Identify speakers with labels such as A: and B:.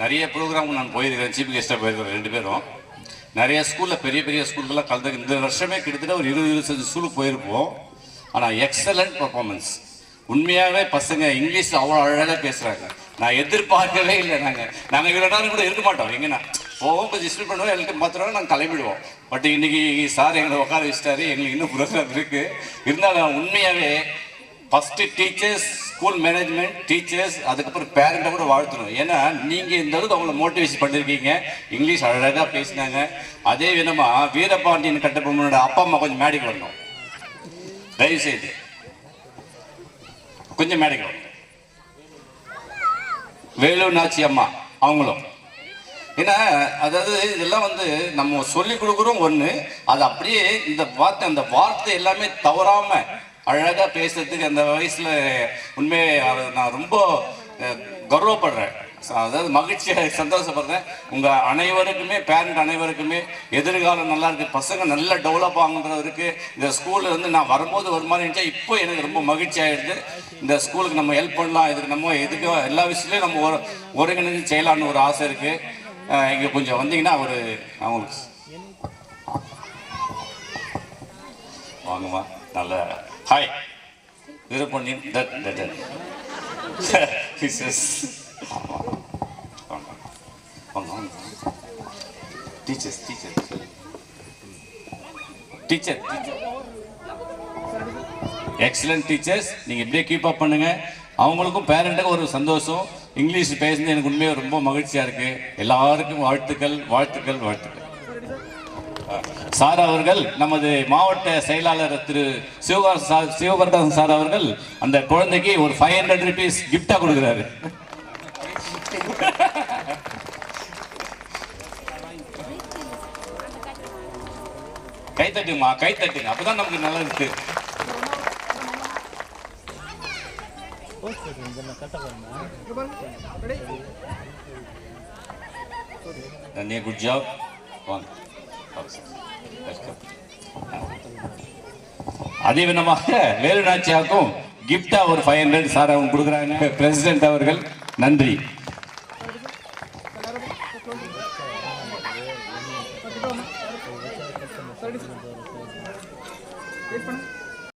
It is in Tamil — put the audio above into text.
A: நிறைய ப்ரோக்ராம் நான் போயிருக்கிறேன், சீஃப் கெஸ்ட்டாக போயிருக்கிறேன் 2 பேரும். நிறைய ஸ்கூலில் பெரிய பெரிய ஸ்கூல்லாம் கலந்து இந்த வருஷமே கிட்டத்தட்ட ஒரு 20-25 ஸ்கூலுக்கு போயிருப்போம். ஆனால் எக்ஸலண்ட் பர்ஃபார்மன்ஸ். உண்மையாகவே பசங்க இங்கிலீஷ் அவ்வளோ அழகாக பேசுகிறாங்க. நான் எதிர்பார்க்கவே இல்லை. நாங்கள் இவ்வளோ நேரம் கூட இருக்க மாட்டோம். எங்கன்னா போவோம், கொஞ்சம் டிஸ்பிள் பண்ணுவோம், எல்லாத்தையும் பார்த்துருவோம், நாங்கள் கிளம்பிடுவோம். பட் இன்னைக்கு சார் எங்களை உட்கார வச்சிட்டாரு. எங்களுக்கு இன்னும் ப்ரோக்ராம் இருக்குது. இருந்தாலும் உண்மையாகவே first teachers, school management, teachers, அதுக்கப்புறம் பேரண்ட்டை கூட வாழ்த்தணும். ஏன்னா நீங்கள் இந்த அளவுக்கு அவங்கள மோட்டிவேஷன் பண்ணியிருக்கீங்க. இங்கிலீஷ் அழகாக பேசினாங்க. அதே விதமாக வீரபாண்டியன் கட்டபொம்மனோட அப்பா அம்மா கொஞ்சம் மேடைக்கு வரணும். தயவுசெய்து கொஞ்சம் மேடைக்கு வரணும். வேலூர் நாச்சி அம்மா அவங்களும். ஏன்னா அதாவது இதெல்லாம் வந்து நம்ம சொல்லி கொடுக்குறோம் ஒன்று, அது அப்படியே இந்த அந்த வார்த்தை எல்லாமே தவறாமல் அழகாக பேசுறதுக்கு அந்த வயசில் உண்மையை நான் ரொம்ப கர்வப்படுறேன். அதாவது மகிழ்ச்சியாக சந்தோஷப்படுறேன். உங்கள் அனைவருக்குமே, பேரண்ட் அனைவருக்குமே எதிர்காலம் நல்லா இருக்குது. பசங்க நல்லா டெவலப் ஆகுன்றதுக்கு இந்த ஸ்கூலில் வந்து நான் வரும்போது ஒரு மாதிரி இருந்துச்சா, இப்போ எனக்கு ரொம்ப மகிழ்ச்சி ஆகிடுது. இந்த ஸ்கூலுக்கு நம்ம ஹெல்ப் பண்ணலாம், இதுக்கு நம்ம எதுக்கு எல்லா விஷயத்துலையும் நம்ம ஒருங்கிணைஞ்சு செய்யலான்னு ஒரு ஆசை இருக்குது. இங்கே கொஞ்சம் வந்தீங்கன்னா அவங்களுக்கு வாங்கம்மா. நல்ல hi Veerapandian teacher excellent teachers. நீங்கள் இப்படியே கீப் அப் பண்ணுங்க. அவங்களுக்கும் பேரண்ட்டுக்கும் ஒரு சந்தோஷம். இங்கிலீஷ் பேசுனது எனக்கு உண்மையாக ரொம்ப மகிழ்ச்சியாக இருக்குது. எல்லாருக்கும் வாழ்த்துக்கள் வாழ்த்துக்கள் வாழ்த்துக்கள். சார் அவர்கள், நமது மாவட்ட செயலாளர் திரு சிவபிரகாசன் சார் அவர்கள் அந்த குழந்தைக்கு ஒரு 500 rupees கிஃப்டா கொடுக்குறாரு. கை தட்டுமா, கை தட்டுங்க, அப்பதான் நமக்கு நல்லா இருக்கு. Good job. அதே விதமாக வேலுநாச்சியாவுக்கும் கிஃப்டா ஒரு 500 சார் அவங்க கொடுக்குறாங்க. பிரசிடென்ட் அவர்கள் நன்றி.